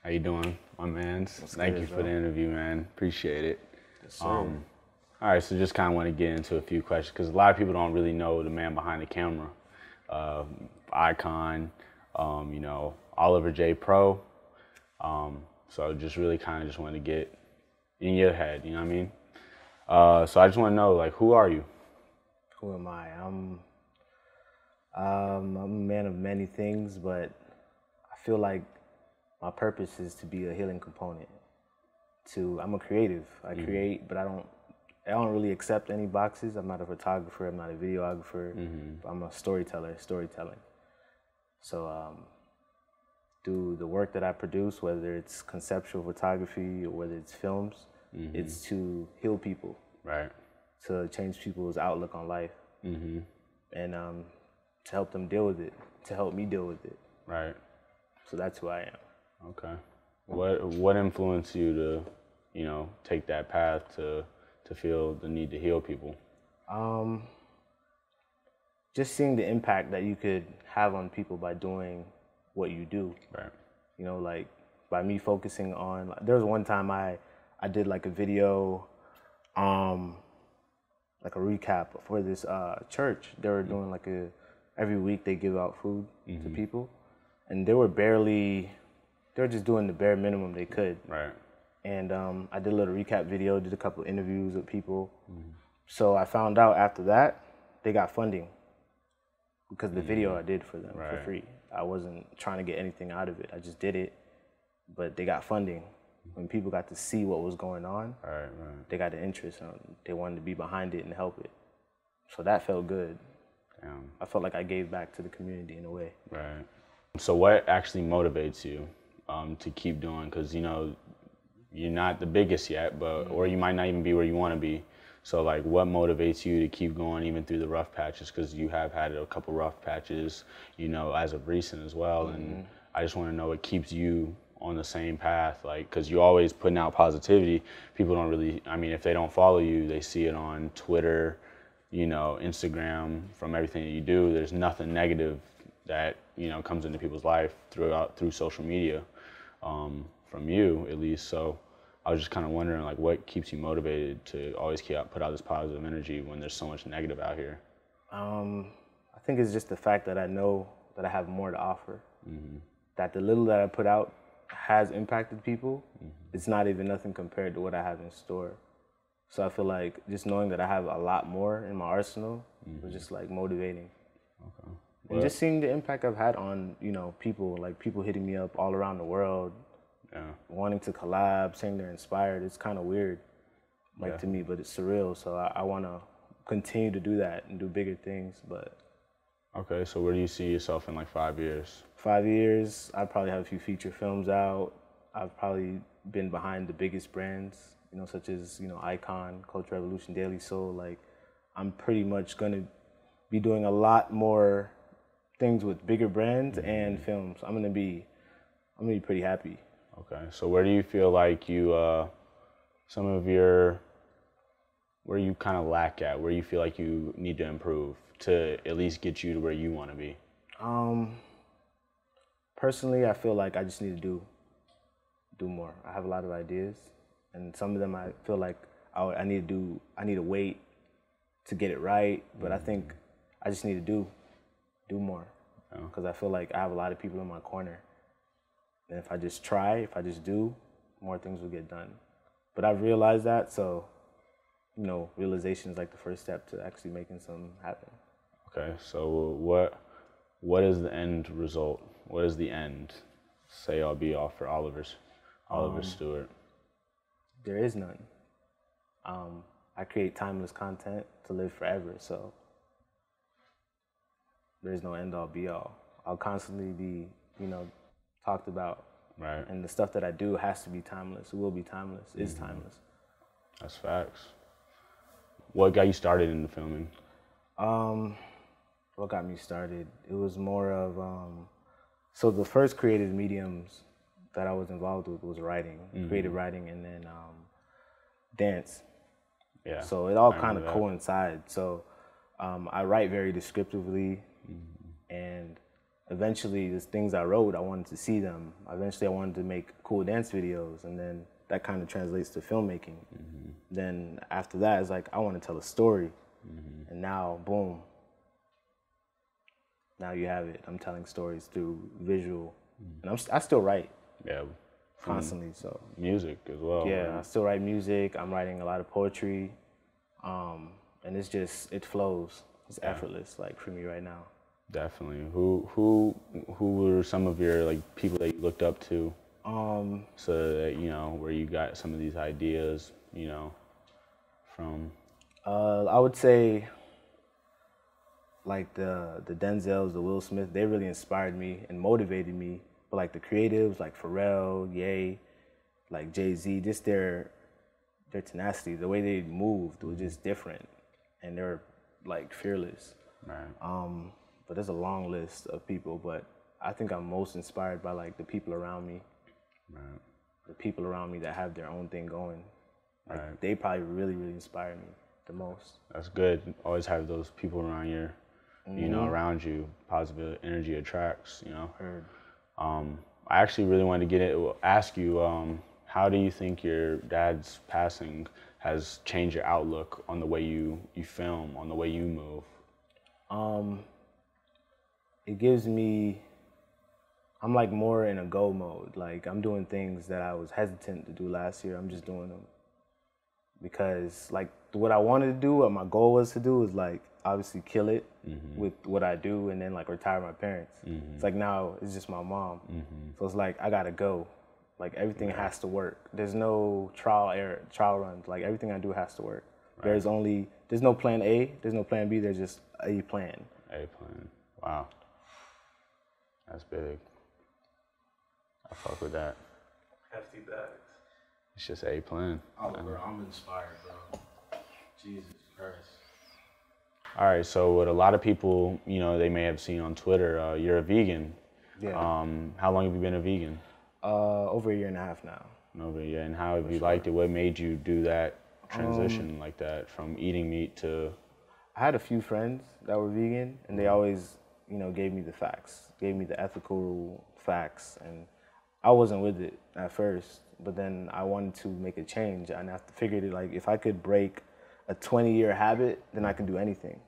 How you doing, my man? Thank you for the interview, man. Appreciate it. Yes, sir. All right, so just kind of want to get into a few questions because a lot of people don't really know the man behind the camera. Icon, Oliverjpro. So just really kind of just want to get in your head, you know what I mean? So I just want to know, like, who are you? Who am I? I'm a man of many things, but I feel like my purpose is to be a healing component. I'm a creative. I create, but I don't really accept any boxes. I'm not a photographer. I'm not a videographer. I'm a storytelling. So through the work that I produce, whether it's conceptual photography or whether it's films, it's to heal people, Right. to change people's outlook on life, and to help them deal with it, to help me deal with it. Right. So that's who I am. Okay. What influenced you to, take that path to feel the need to heal people? Just seeing the impact that you could have on people by doing what you do. Right. Like by me focusing on, there was one time I did like a video, like a recap for this church. They were doing like every week they give out food to people, and they were just doing the bare minimum they could. Right. And I did a little recap video, did a couple interviews with people. So I found out after that, they got funding because the video I did for them for free. I wasn't trying to get anything out of it. I just did it, but they got funding. When people got to see what was going on, they got an interest and they wanted to be behind it and help it. So that felt good. Damn. I felt like I gave back to the community in a way. Right. So what actually motivates you to keep doing? Because, you're not the biggest yet, or you might not even be where you want to be. So like, what motivates you to keep going even through the rough patches? Because you have had a couple rough patches, as of recent as well. And I just want to know what keeps you on the same path, like, because you're always putting out positivity. People don't really, if they don't follow you, they see it on Twitter, Instagram, from everything that you do. There's nothing negative that, comes into people's life through social media, from you at least. So I was just kind of wondering, like, what keeps you motivated to always put out this positive energy when there's so much negative out here? I think it's just the fact that I know that I have more to offer. That the little that I put out has impacted people. It's not even nothing compared to what I have in store. So I feel like just knowing that I have a lot more in my arsenal was just like motivating. Okay. And just seeing the impact I've had on, people, like people hitting me up all around the world, wanting to collab, saying they're inspired. It's kind of weird, to me, but it's surreal. So I want to continue to do that and do bigger things. But okay, so where do you see yourself in like 5 years? 5 years, I'd probably have a few feature films out. I've probably been behind the biggest brands, such as, Icon, Culture Revolution, Daily Soul. Like, I'm pretty much going to be doing a lot more things with bigger brands and films. I'm gonna be pretty happy. Okay, so where do you feel like where you kind of lack at, where you feel like you need to improve to at least get you to where you want to be? Personally, I feel like I just need to do more. I have a lot of ideas, and some of them I feel like I need to wait to get it right. But I think I just need to do more, because I feel like I have a lot of people in my corner, and if I just do, more things will get done. But I've realized that, so realization is like the first step to actually making something happen. Okay, so what is the end result? What is the end? Say I'll be off for Oliver Stewart. There is none. I create timeless content to live forever, so there's no end all be all. I'll constantly be, talked about. Right. And the stuff that I do has to be timeless. It will be timeless. It's timeless. That's facts. What got you started in the filming? What got me started? It was more of, so the first creative mediums that I was involved with was writing, creative writing, and then dance. Yeah. So it all kind of coincides. So I write very descriptively, and eventually the things I wrote, I wanted to see them. Eventually I wanted to make cool dance videos, and then that kind of translates to filmmaking. Then after that, it's like, I want to tell a story. And now, boom, now you have it. I'm telling stories through visual. And I still write. Yeah. Constantly, so. Music as well. Yeah, right? I still write music. I'm writing a lot of poetry. And it's just, it flows. It's effortless, like, for me right now. Definitely. Who were some of your, like, people that you looked up to? So that, you know, where you got some of these ideas, you know, from? I would say, like, the Denzels, the Will Smith, they really inspired me and motivated me. But, like, the creatives, like Pharrell, Ye, like Jay-Z, just their tenacity, the way they moved was just different. And they're, like, fearless. Right. But there's a long list of people, but I think I'm most inspired by, like, the people around me. Right. The people around me that have their own thing going. Like, Right. they probably really, really inspire me the most. That's good. Always have those people around your, you know, around you. Positive energy attracts, you know. Heard. I actually really wanted to ask you, how do you think your dad's passing has changed your outlook on the way you film, on the way you move? It gives me, I'm like more in a go mode. Like, I'm doing things that I was hesitant to do last year. I'm just doing them because, like, what I wanted to do, what my goal was to do is, like, obviously kill it with what I do and then, like, retire my parents. It's like now it's just my mom. So it's like, I gotta go. Like, everything has to work. There's no trial runs. Like, everything I do has to work. Right. There's no plan A, there's no plan B, there's just a plan. A plan. Wow. That's big. I fuck with that. Hefty bags. It's just a plan. Oh, bro, I'm inspired, bro. Jesus Christ. All right, so what a lot of people, you know, they may have seen on Twitter, you're a vegan. Yeah. How long have you been a vegan? Over a year and a half now. Over a year. And how have you liked it? What made you do that transition like that from eating meat to? I had a few friends that were vegan, and they always, you know, gave me the facts, gave me the ethical facts, and I wasn't with it at first. But then I wanted to make a change, and I figured it, like, if I could break a 20-year habit, then I can do anything.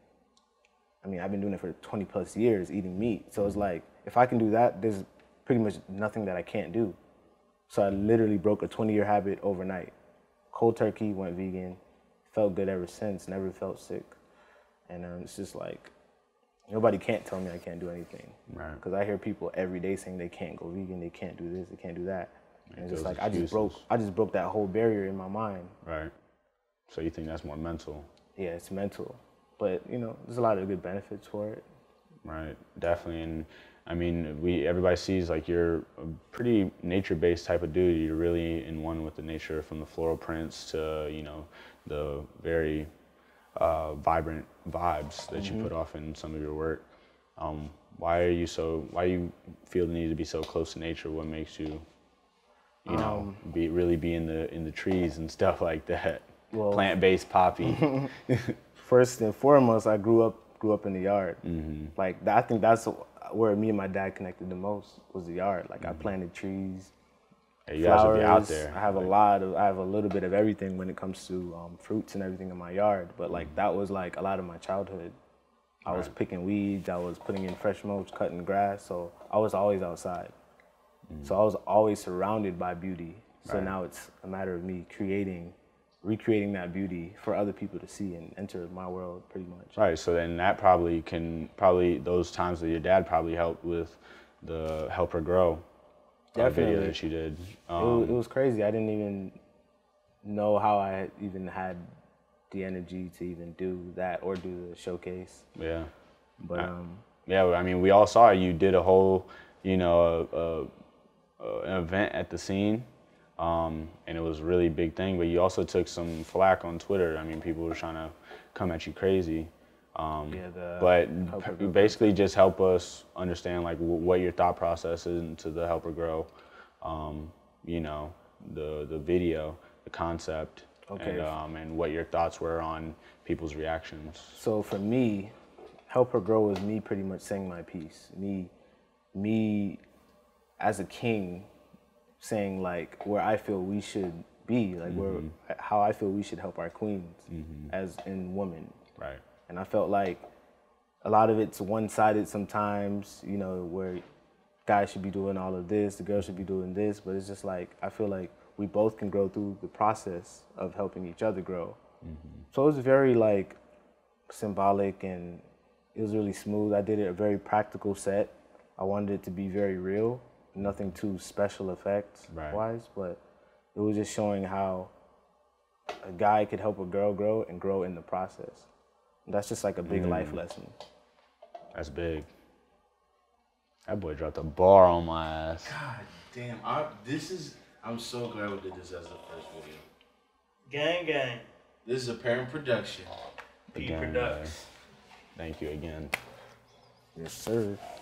I mean, I've been doing it for 20 plus years, eating meat. So it's like, if I can do that, there's pretty much nothing that I can't do. So I literally broke a 20-year habit overnight. Cold turkey, went vegan, felt good ever since, never felt sick. And it's just like, nobody can't tell me I can't do anything. Right. Because I hear people every day saying they can't go vegan, they can't do this, they can't do that. And it's just like, excuses. I just broke that whole barrier in my mind. Right. So you think that's more mental? Yeah, it's mental. But, you know, there's a lot of good benefits for it. Right, definitely. And I mean, everybody sees, like, you're a pretty nature-based type of dude. You're really in one with the nature, from the floral prints to, you know, the very vibrant vibes that you put off in some of your work. Why do you feel the need to be so close to nature? What makes you, you know, really be in the trees and stuff like that? Well, plant-based poppy. First and foremost, I grew up in the yard. Like, I think that's where me and my dad connected the most, was the yard. Like, I planted trees, you flowers. guys will be out there. I have a little bit of everything when it comes to fruits and everything in my yard. But, like, that was, like, a lot of my childhood. I was picking weeds, I was putting in fresh mulch, cutting grass, so I was always outside. So I was always surrounded by beauty. So now it's a matter of me recreating that beauty for other people to see and enter my world, pretty much. Right, so then that probably those times that your dad probably helped with the Help Her Grow video that you did. It was crazy. I didn't even know how I even had the energy to even do that or do the showcase. Yeah. But yeah, I mean, we all saw it. You did a whole, you know, an event at the scene. And it was a really big thing, but you also took some flack on Twitter. I mean, people were trying to come at you crazy. But basically just help us understand, like, what your thought process is into the Help Her Grow, you know, the video, the concept, and what your thoughts were on people's reactions. So for me, Help Her Grow was me pretty much saying my piece, me me as a king saying like where I feel we should be, like where how I feel we should help our queens as in women. Right. And I felt like a lot of it's one-sided sometimes, you know, where guys should be doing all of this, the girls should be doing this, but it's just like I feel like we both can grow through the process of helping each other grow. So it was very like symbolic and it was really smooth. I did it a very practical set. I wanted it to be very real, nothing too special effects wise, but it was just showing how a guy could help a girl grow and grow in the process. And that's just like a big life lesson. That's big. That boy dropped a bar on my ass. God damn. I'm so glad we did this as the first video. Gang, gang. This is a parent production. P Again, Products. Thank you again. Yes, sir.